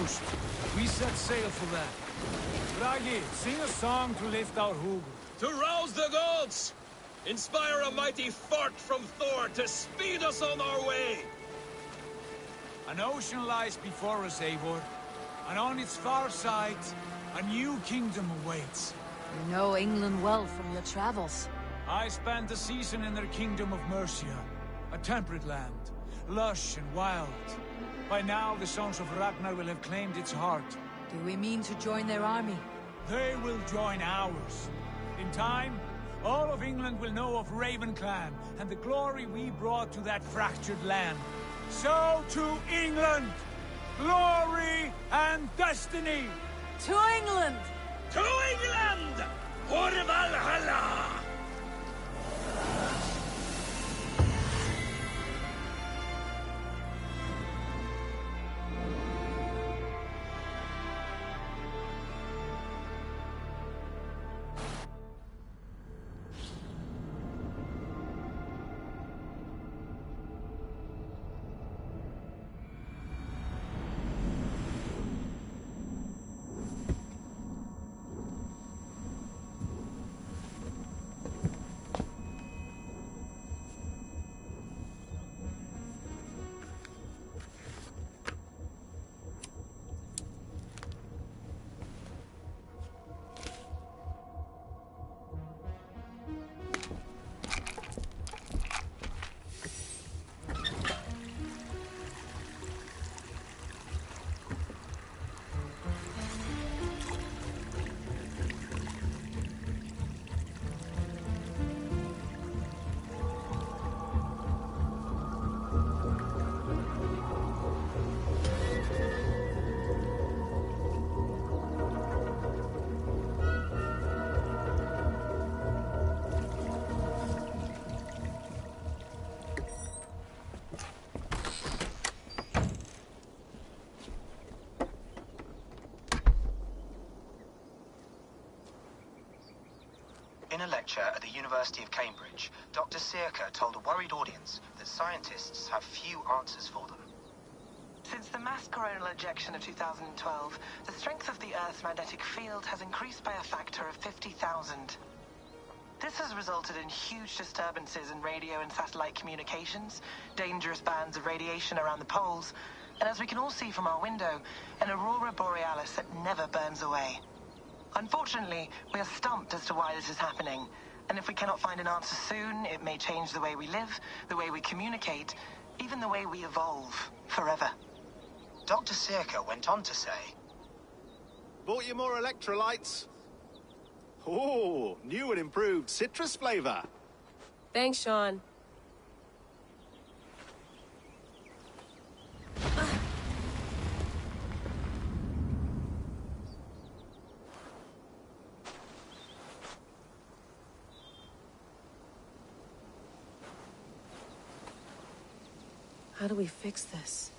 coast. We set sail for that. Bragi, sing a song to lift our Hugr. To rouse the gods! Inspire a mighty fart from Thor to speed us on our way! An ocean lies before us, Eivor. And on its far side, a new kingdom awaits. You know England well from your travels. I spent a season in their kingdom of Mercia. A temperate land, lush and wild. By now, the sons of Ragnar will have claimed its heart. Do we mean to join their army? They will join ours. In time, all of England will know of Ravenclan and the glory we brought to that fractured land. So to England! Glory and destiny! To England! To England! For Valhalla! In a lecture at the University of Cambridge, Dr. Sirka told a worried audience that scientists have few answers for them. Since the mass coronal ejection of 2012, the strength of the Earth's magnetic field has increased by a factor of 50,000. This has resulted in huge disturbances in radio and satellite communications, dangerous bands of radiation around the poles, and as we can all see from our window, an aurora borealis that never burns away. Unfortunately, we are stumped as to why this is happening, and if we cannot find an answer soon, it may change the way we live, the way we communicate, even the way we evolve, forever. Dr. Sirka went on to say, "Bought you more electrolytes? Oh, new and improved citrus flavor." Thanks, Sean. How do we fix this?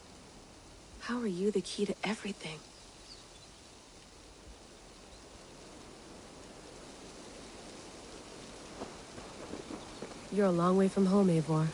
How are you the key to everything? You're a long way from home, Eivor.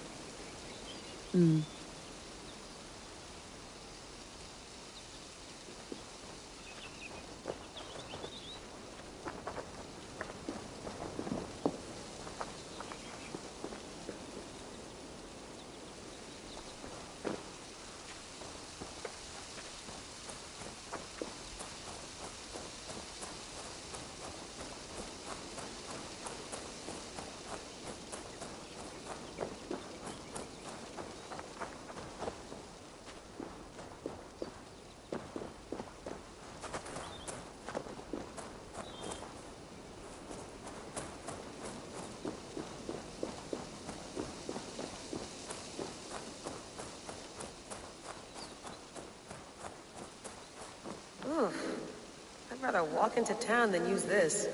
I'd rather walk into town than use this.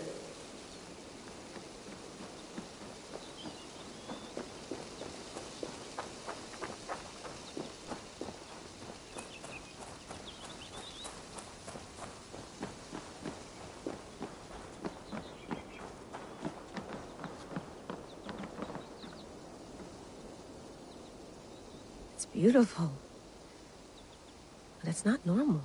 It's beautiful, but it's not normal.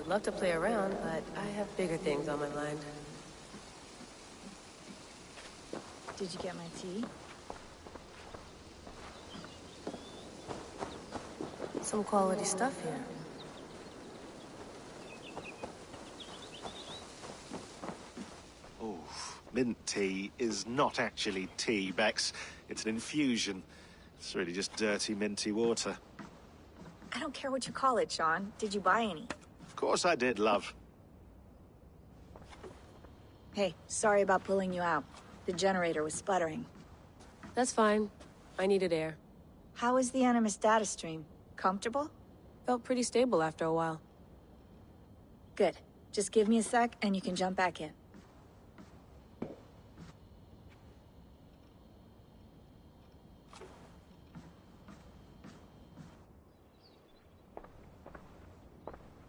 love to play around, but I have bigger things on my mind. Did you get my tea? Some quality stuff here. Oh, mint tea is not actually tea, Bex. It's an infusion. It's really just dirty, minty water. I don't care what you call it, Sean. Did you buy any? Of course I did, love. Hey, sorry about pulling you out. The generator was sputtering. That's fine. I needed air. How is the Animus data stream? Comfortable? Felt pretty stable after a while. Good. Just give me a sec and you can jump back in.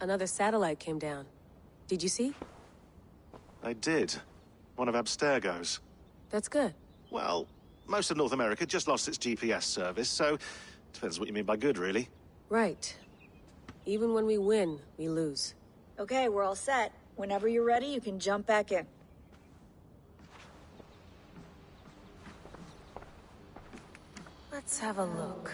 Another satellite came down. Did you see? I did. One of Abstergo's. That's good. Well, most of North America just lost its GPS service, so depends what you mean by good, really. Right. Even when we win, we lose. Okay, we're all set. Whenever you're ready, you can jump back in. Let's have a look.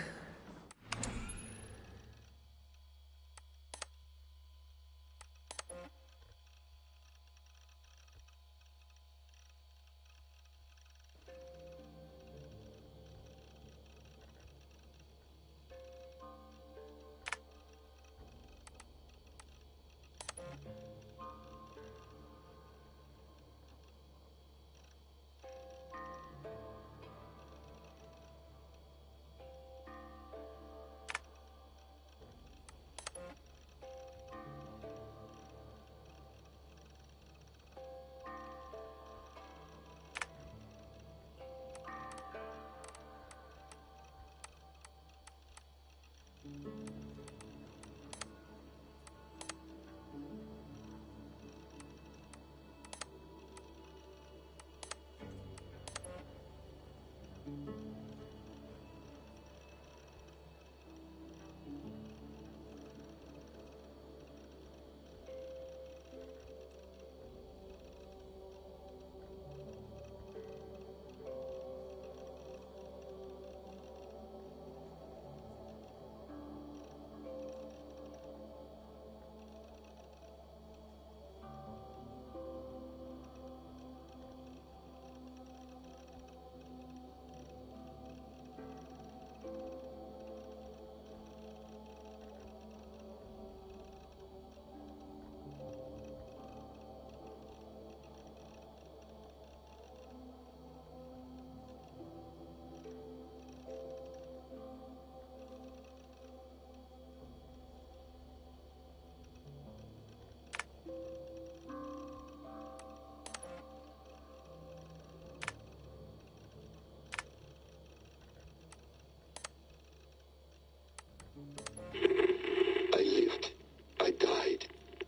I lived, I died,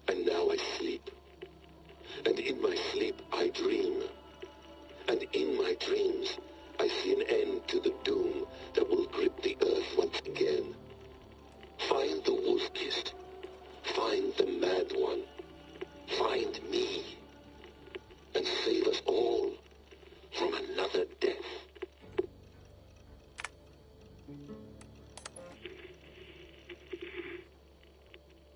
and now I sleep. And in my sleep I dream. And in my dreams I see an end to the doom that will grip the earth once again. Find the wolf-kissed. Find the mad one. Find me. And save us all from another death.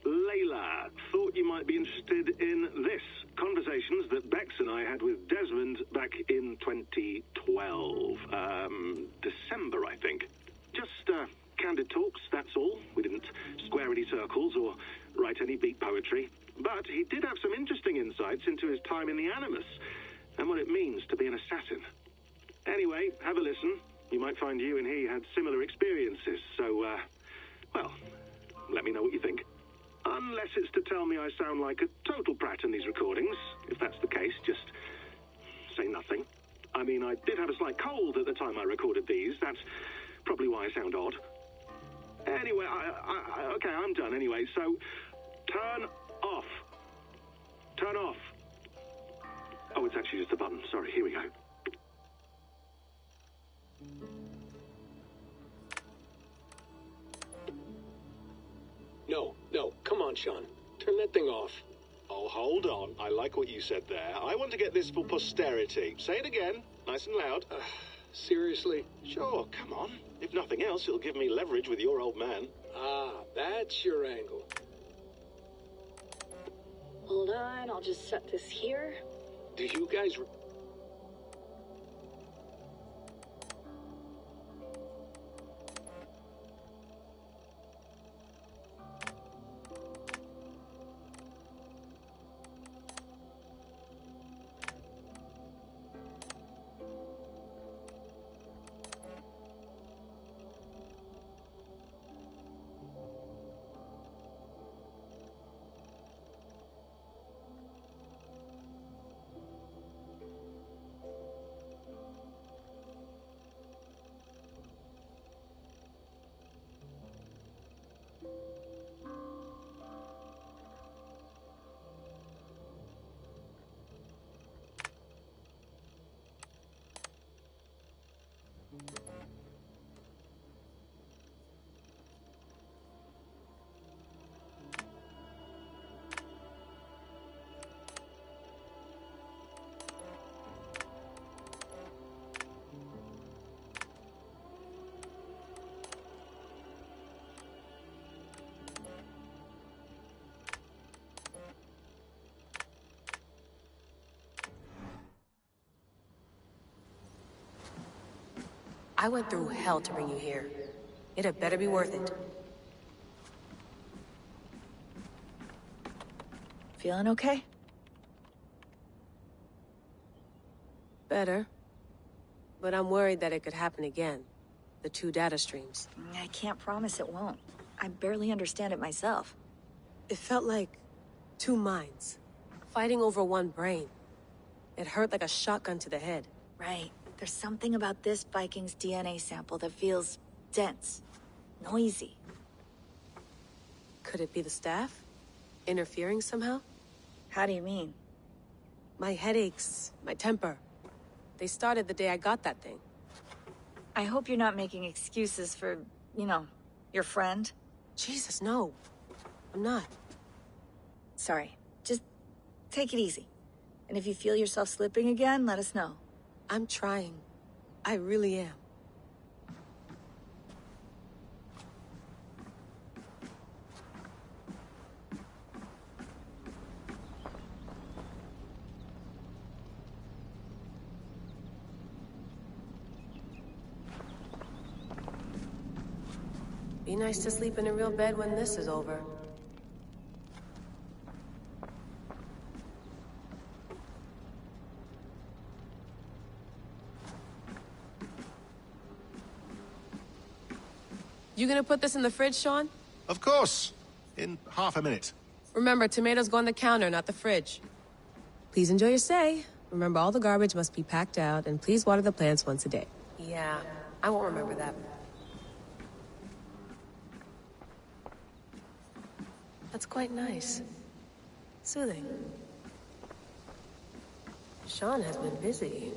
Layla, thought you might be interested in this. Conversations that Bex and I had with Desmond back in 2012. December, I think. Just candid talks, that's all. We didn't square any circles or write any beat poetry. But he did have some interesting insights into his time in the Animus and what it means to be an assassin. Anyway, have a listen. You might find you and he had similar experiences. So, well, let me know what you think. Unless it's to tell me I sound like a total prat in these recordings. If that's the case, just say nothing. I mean, I did have a slight cold at the time I recorded these. That's probably why I sound odd. Anyway, okay, I'm done anyway. So, turn off. Turn off. Oh, it's actually just a button. Sorry, here we go. No, come on, Sean. Turn that thing off. Oh, hold on. I like what you said there. I want to get this for posterity. Say it again, nice and loud. Seriously? Sure, come on. If nothing else, it'll give me leverage with your old man. Ah, that's your angle. Hold on, I'll just set this here. Do you guys... I went through hell to bring you here. It had better be worth it. Feeling okay? Better. But I'm worried that it could happen again. The 2 data streams. I can't promise it won't. I barely understand it myself. It felt like 2 minds, fighting over 1 brain. It hurt like a shotgun to the head. Right. There's something about this Viking's DNA sample that feels dense, noisy. Could it be the staff? Interfering somehow? How do you mean? My headaches, my temper. They started the day I got that thing. I hope you're not making excuses for, you know, your friend. Jesus, no. I'm not. Sorry. Just take it easy. And if you feel yourself slipping again, let us know. I'm trying. I really am. Be nice to sleep in a real bed when this is over. You gonna put this in the fridge, Sean? Of course. In half a minute. Remember, tomatoes go on the counter, not the fridge. Please enjoy your stay. Remember, all the garbage must be packed out, and please water the plants once a day. Yeah, I won't remember that. That's quite nice. Soothing. Sean has been busy.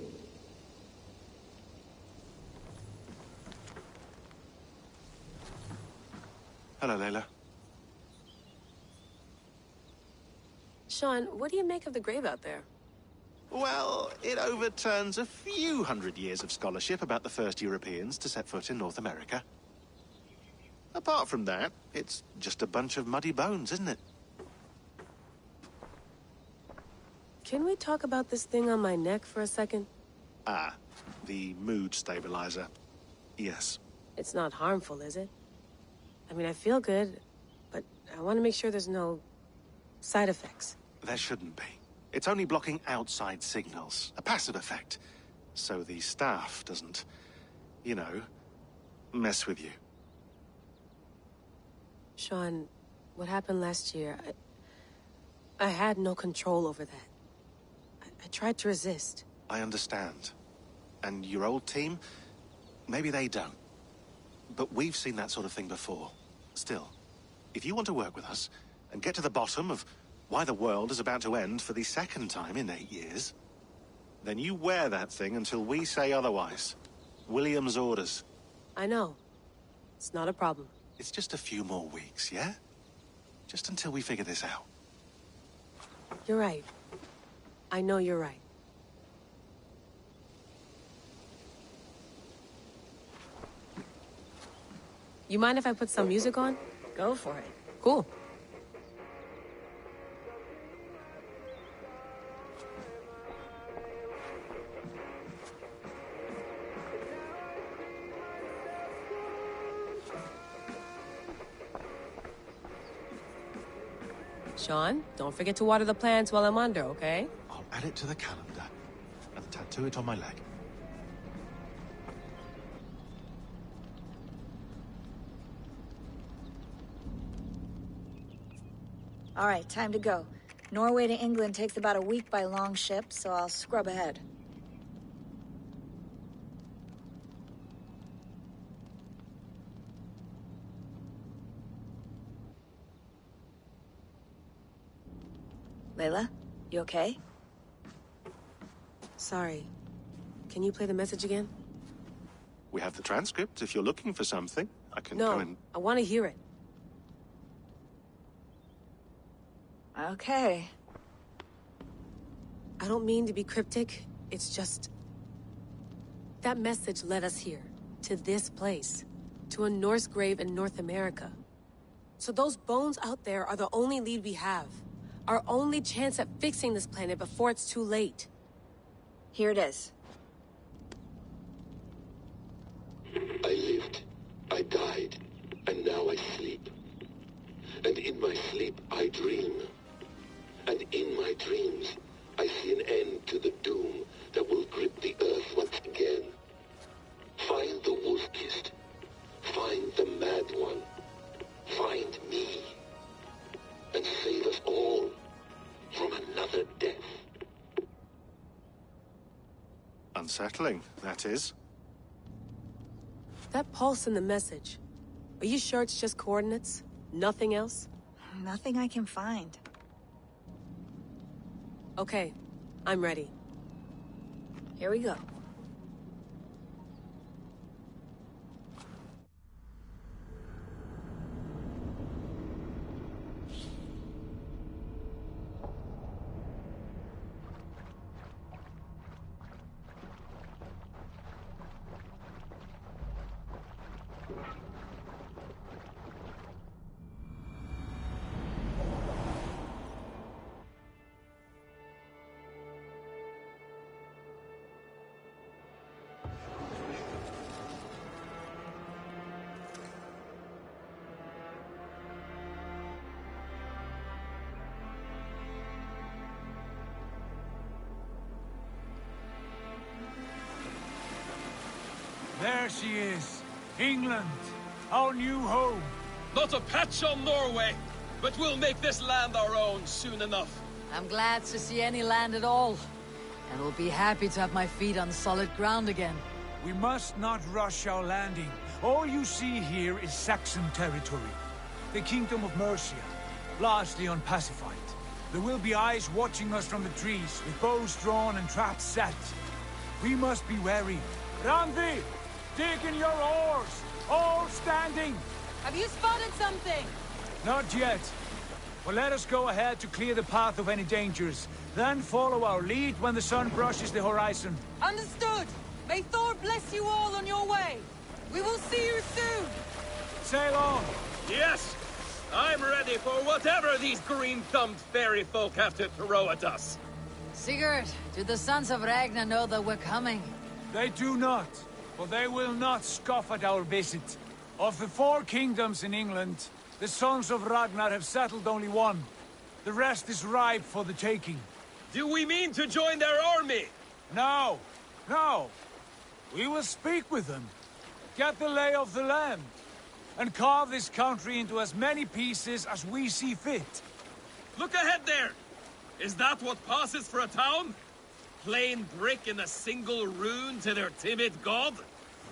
Hello, Layla. Sean, what do you make of the grave out there? Well, it overturns a few hundred years of scholarship about the first Europeans to set foot in North America. Apart from that, it's just a bunch of muddy bones, isn't it? Can we talk about this thing on my neck for a second? Ah, the mood stabilizer. Yes. It's not harmful, is it? I mean, I feel good, but I want to make sure there's no side effects. There shouldn't be. It's only blocking outside signals, a passive effect. So the staff doesn't, you know, mess with you. Sean, what happened last year, I had no control over that. I tried to resist. I understand. And your old team, maybe they don't. But we've seen that sort of thing before. Still, if you want to work with us and get to the bottom of why the world is about to end for the second time in 8 years, then you wear that thing until we say otherwise. William's orders. I know. It's not a problem. It's just a few more weeks, yeah? Just until we figure this out. You're right. I know you're right. You mind if I put some music on? Go for it. Cool. Sean, don't forget to water the plants while I'm under, okay? I'll add it to the calendar and tattoo it on my leg. All right, time to go. Norway to England takes about a week by long ship, so I'll scrub ahead. Layla, you okay? Sorry. Can you play the message again? We have the transcript. If you're looking for something, I can No, go and... I want to hear it. Okay. I don't mean to be cryptic. It's just... that message led us here. To this place. To a Norse grave in North America. So those bones out there are the only lead we have. Our only chance at fixing this planet before it's too late. Here it is. I lived, I died, and now I sleep. And in my sleep I dream. And in my dreams I see an end to the doom that will grip the earth once again. Find the wolf-kissed. Find the mad one. Find me. And save us all from another death. Unsettling, that is. That pulse in the message. Are you sure it's just coordinates? Nothing else? Nothing I can find. Okay, I'm ready. Here we go. There she is. England. Our new home. Not a patch on Norway, but we'll make this land our own soon enough. I'm glad to see any land at all. And will be happy to have my feet on solid ground again. We must not rush our landing. All you see here is Saxon territory. The Kingdom of Mercia, largely unpacified. There will be eyes watching us from the trees, with bows drawn and traps set. We must be wary. Randvi, dig in your oars! All standing! Have you spotted something? Not yet. But let us go ahead to clear the path of any dangers. Then follow our lead when the sun brushes the horizon. Understood! May Thor bless you all on your way! We will see you soon! Sail on! Yes! I'm ready for whatever these green-thumbed fairy folk have to throw at us. Sigurd, do the Sons of Ragnar know that we're coming? They do not, but they will not scoff at our visit. Of the 4 kingdoms in England, the Sons of Ragnar have settled only one. The rest is ripe for the taking. Do we mean to join their army? No, no. We will speak with them, get the lay of the land, and carve this country into as many pieces as we see fit. Look ahead there! Is that what passes for a town? Plain brick in a single rune to their timid god?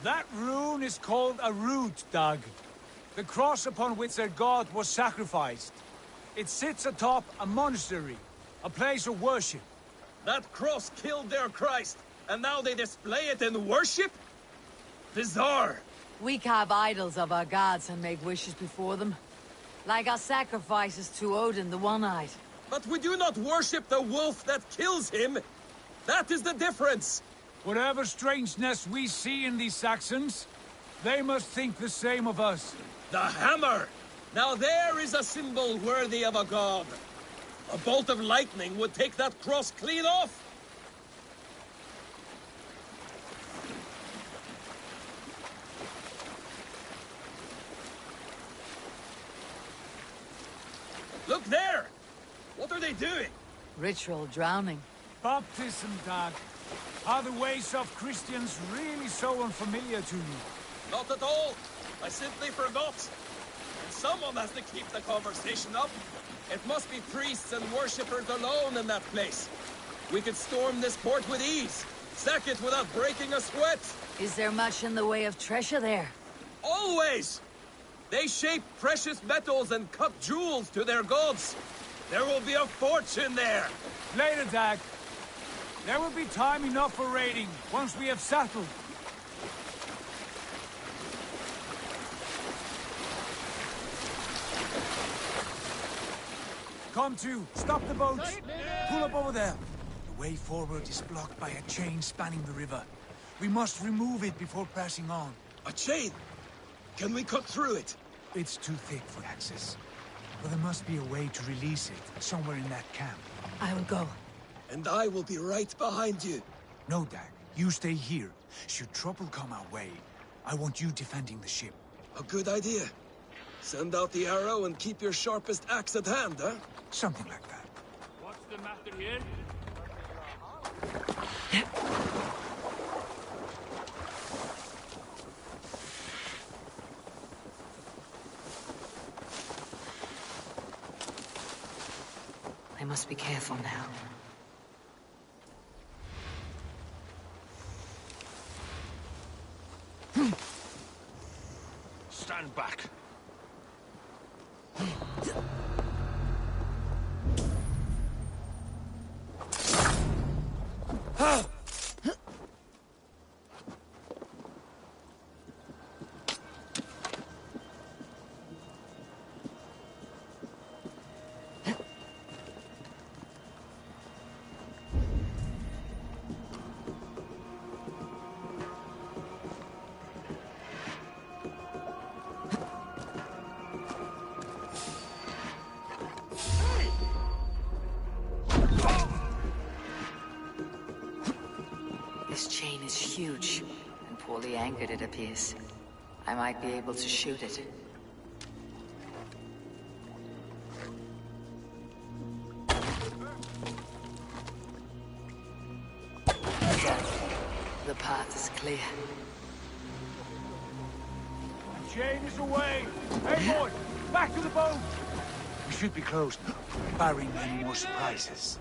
That rune is called a root, Doug. The cross upon which their god was sacrificed. It sits atop a monastery, a place of worship. That cross killed their Christ, and now they display it in worship? Bizarre. We carve idols of our gods and make wishes before them. Like our sacrifices to Odin the One-Eyed. But we do not worship the wolf that kills him. That is the difference. Whatever strangeness we see in these Saxons, they must think the same of us. The hammer! Now there is a symbol worthy of a god. A bolt of lightning would take that cross clean off. Look there! What are they doing? Ritual drowning. Baptism, Dag. Are the ways of Christians really so unfamiliar to you? Not at all. I simply forgot. And someone has to keep the conversation up. It must be priests and worshippers alone in that place. We could storm this port with ease. Sack it without breaking a sweat. Is there much in the way of treasure there? Always! They shape precious metals and cut jewels to their gods. There will be a fortune there. Later, Dag. There will be time enough for raiding, once we have settled. Come to, stop the boats. Pull up over there. The way forward is blocked by a chain spanning the river. We must remove it before pressing on. A chain? Can we cut through it? It's too thick for access. But there must be a way to release it, somewhere in that camp. I will go. And I will be right behind you. No, Dag. You stay here. Should trouble come our way, I want you defending the ship. A good idea. Send out the arrow and keep your sharpest axe at hand, huh? Something like that. What's the matter here? I must be careful now. Stand back. This chain is huge, and poorly anchored it appears. I might be able to shoot it. The path is clear. The chain is away! Hey, boy! Back to the boat! We should be close, barring any more surprises.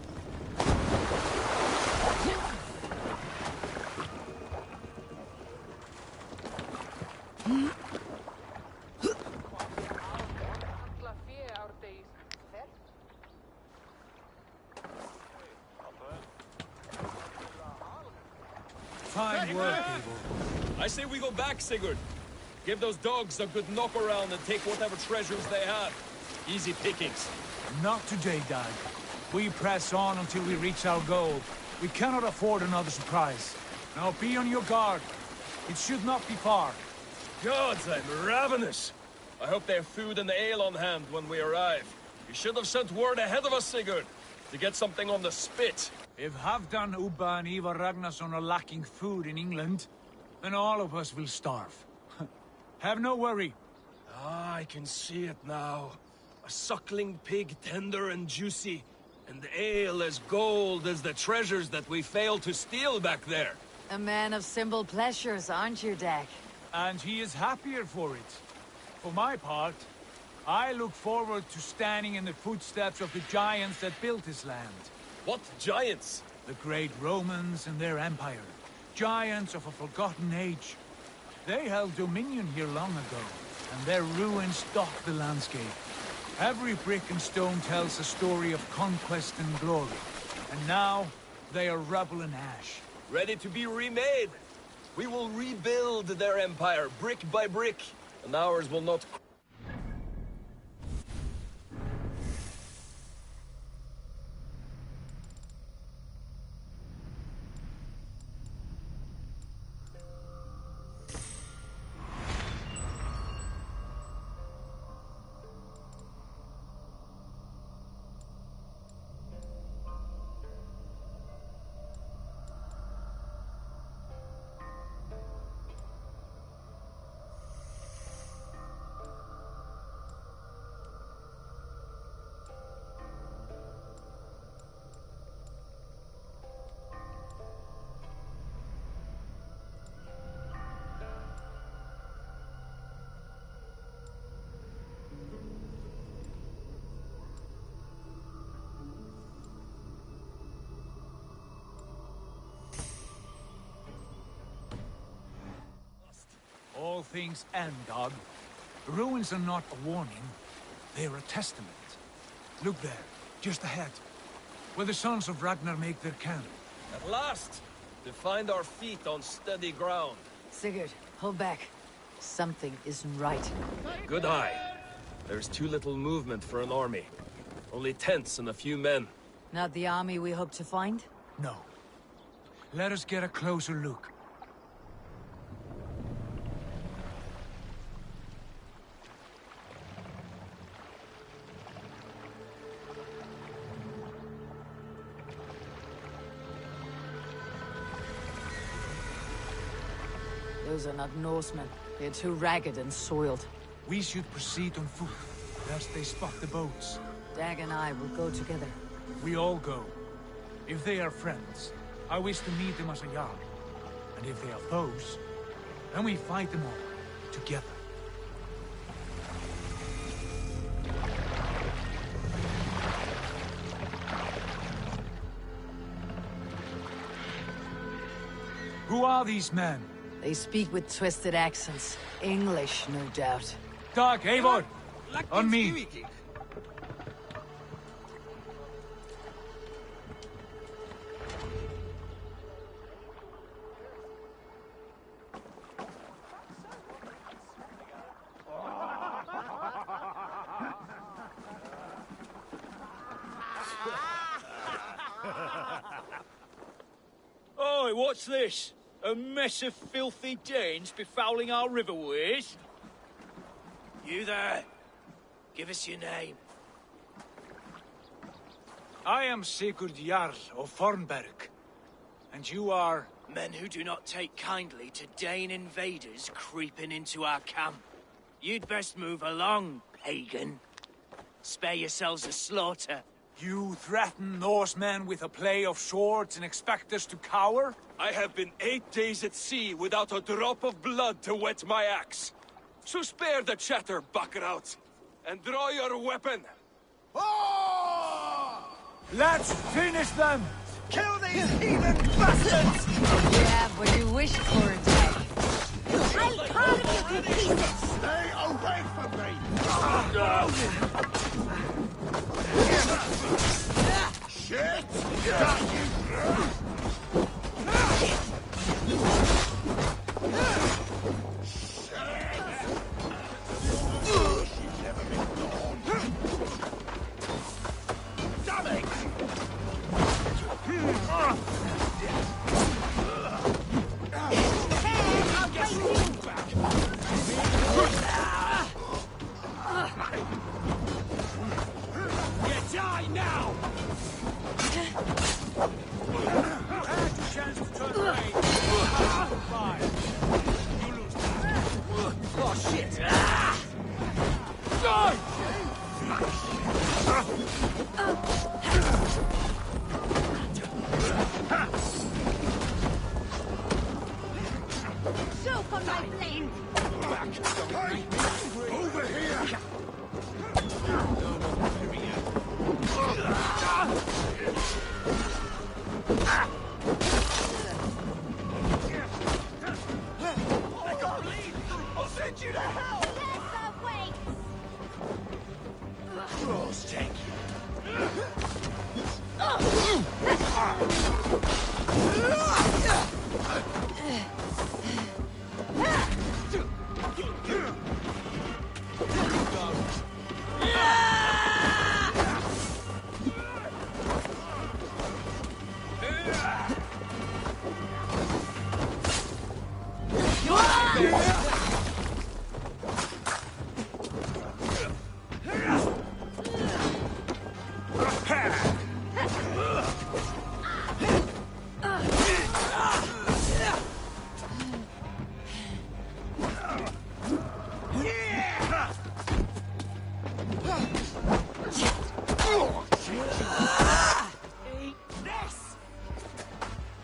Fine work, Eivor. I say we go back, Sigurd. Give those dogs a good knock around and take whatever treasures they have. Easy pickings. Not today, Dag. We press on until we reach our goal. We cannot afford another surprise. Now be on your guard. It should not be far. Gods, I'm ravenous. I hope they have food and ale on hand when we arrive. You should have sent word ahead of us, Sigurd, to get something on the spit. If Halfdan, Ubba and Ivar Ragnarsson are lacking food in England, then all of us will starve. Have no worry. Ah, I can see it now. A suckling pig, tender and juicy, and ale as gold as the treasures that we failed to steal back there. A man of simple pleasures, aren't you, Dag? And he is happier for it. For my part, I look forward to standing in the footsteps of the giants that built this land. What giants? The great Romans and their empire. Giants of a forgotten age. They held dominion here long ago, and their ruins dot the landscape. Every brick and stone tells a story of conquest and glory. And now, they are rubble and ash. Ready to be remade. We will rebuild their empire, brick by brick, and ours will not... things end, Dog. The ruins are not a warning, they're a testament. Look there, just ahead, where the sons of Ragnar make their camp. At last! To find our feet on steady ground. Sigurd, hold back. Something isn't right. Good eye. There's too little movement for an army. Only tents and a few men. Not the army we hope to find? No. Let us get a closer look. Those are not Norsemen. They're too ragged and soiled. We should proceed on foot, lest they spot the boats. Dag and I will go together. We all go. If they are friends, I wish to meet them as a Jarl. And if they are foes, then we fight them all, together. Who are these men? They speak with twisted accents. English, no doubt. Dag, Eivor! On me! Oi, what's this? A mess of filthy Danes befouling our riverways? You there? Give us your name. I am Sigurd Jarl of Fornberg. And you are? Men who do not take kindly to Dane invaders creeping into our camp. You'd best move along, pagan. Spare yourselves a slaughter. You threaten Norsemen with a play of swords and expect us to cower? I have been 8 days at sea without a drop of blood to wet my axe. So spare the chatter, Buckerout, and draw your weapon. Oh! Let's finish them! Kill these heathen bastards! Yeah, but you wished for it, Dag. I'll carve you to pieces! Stay away from me! Shit! Got you!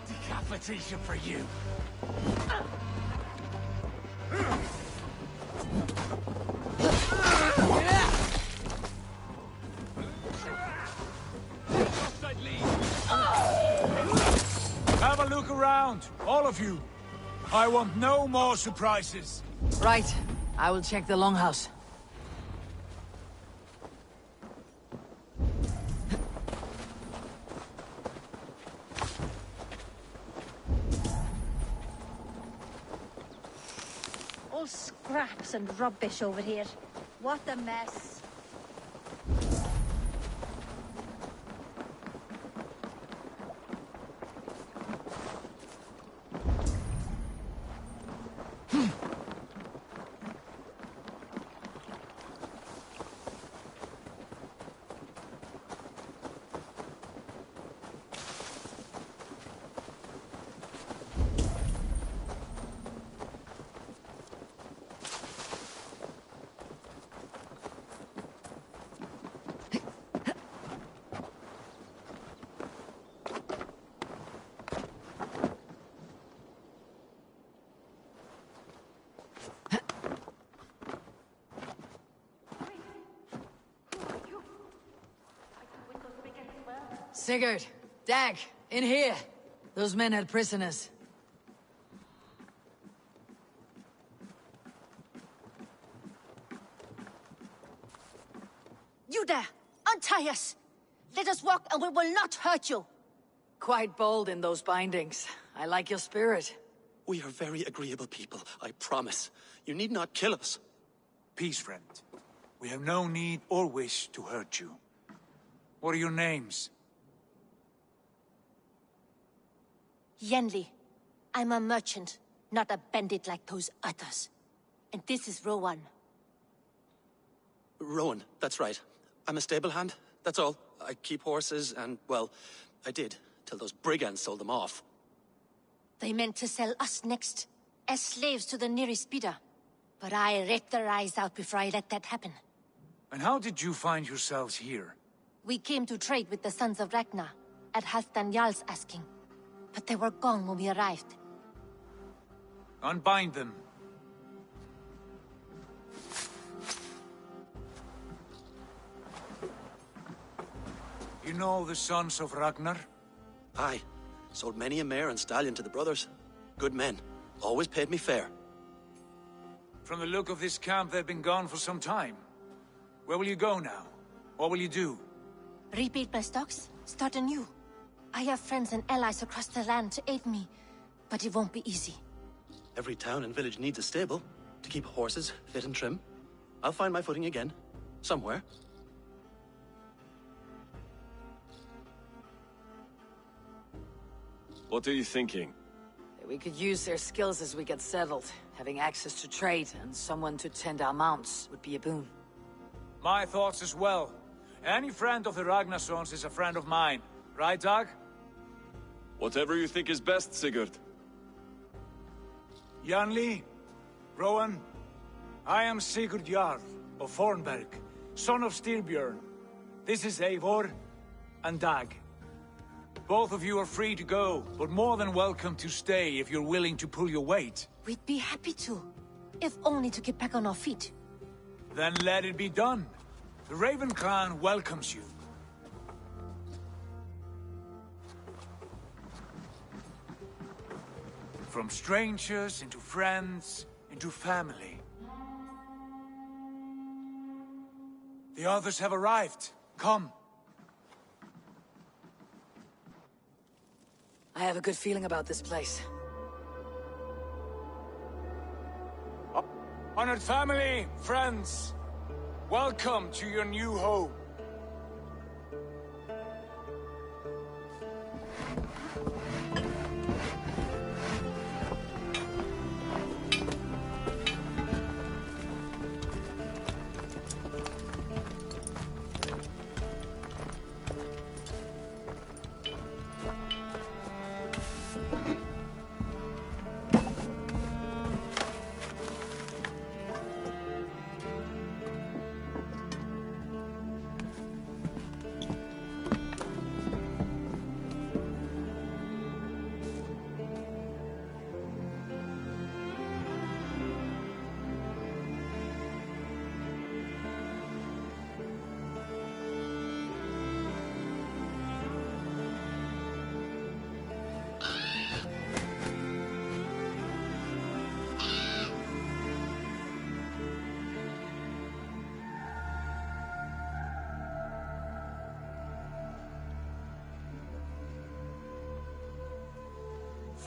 Decapitation for you. Have a look around, all of you. I want no more surprises. Right. I will check the longhouse. All scraps and rubbish over here. What a mess. Sigurd, Dag, in here. Those men had prisoners. You there! Untie us! Let us walk and we will not hurt you! Quite bold in those bindings. I like your spirit. We are very agreeable people, I promise. You need not kill us. Peace, friend. We have no need or wish to hurt you. What are your names? Yenli. I'm a merchant, not a bandit like those others. And this is Rowan. Rowan, that's right. I'm a stable hand, that's all. I keep horses and, well, I did, till those brigands sold them off. They meant to sell us next, as slaves to the nearest speeder. But I ripped their eyes out before I let that happen. And how did you find yourselves here? We came to trade with the Sons of Ragnar, at Halfdan Jarl's asking. But they were gone when we arrived. Unbind them. You know the Sons of Ragnar? Aye. Sold many a mare and stallion to the brothers. Good men. Always paid me fair. From the look of this camp, they've been gone for some time. Where will you go now? What will you do? Rebuild my stocks? Start anew. I have friends and allies across the land to aid me, but it won't be easy. Every town and village needs a stable to keep horses fit and trim. I'll find my footing again. Somewhere. What are you thinking? We could use their skills as we get settled. Having access to trade and someone to tend our mounts would be a boon. My thoughts as well. Any friend of the Ragnarsons is a friend of mine. Right, Dag? Whatever you think is best, Sigurd. Janli, Rowan, I am Sigurd Jarl of Fornberg, son of Styrbjörn. This is Eivor and Dag. Both of you are free to go, but more than welcome to stay if you're willing to pull your weight. We'd be happy to, if only to get back on our feet. Then let it be done. The Raven clan welcomes you. From strangers into friends, into family. The others have arrived. Come. I have a good feeling about this place. Honored family, friends, welcome to your new home.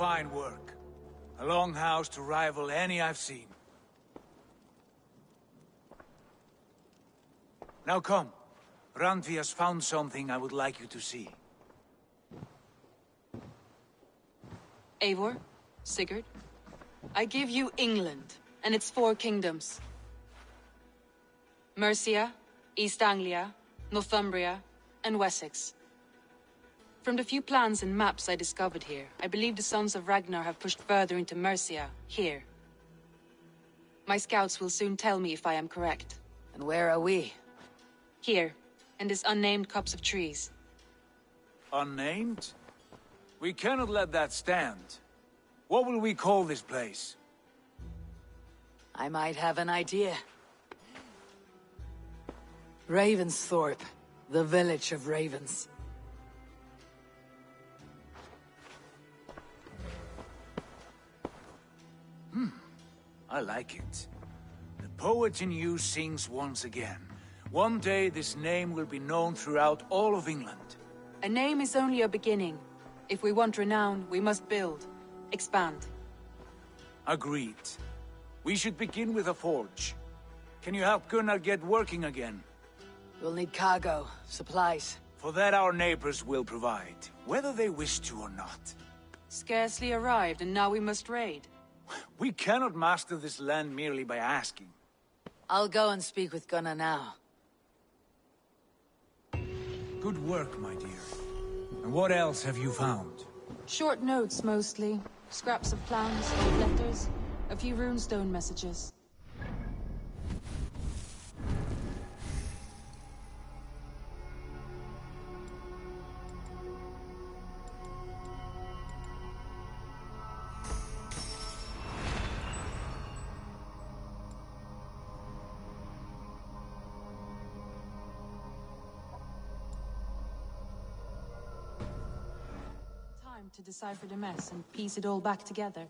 fine work. A longhouse to rival any I've seen. Now come. Randvi has found something I would like you to see. Eivor, Sigurd, I give you England and its 4 kingdoms. Mercia, East Anglia, Northumbria, and Wessex. From the few plans and maps I discovered here, I believe the Sons of Ragnar have pushed further into Mercia, here. My scouts will soon tell me if I am correct. And where are we? Here, in this unnamed copse of trees. Unnamed? We cannot let that stand. What will we call this place? I might have an idea. Ravensthorpe, the village of ravens. I like it. The poet in you sings once again. One day this name will be known throughout all of England. A name is only a beginning. If we want renown, we must build, expand. Agreed. We should begin with a forge. Can you help Gunnar get working again? We'll need cargo, supplies. For that our neighbors will provide, whether they wish to or not. Scarcely arrived, and now we must raid. We cannot master this land merely by asking. I'll go and speak with Gunnar now. Good work, my dear. And what else have you found? Short notes, mostly. Scraps of plans, old letters, a few runestone messages. To decipher the mess and piece it all back together.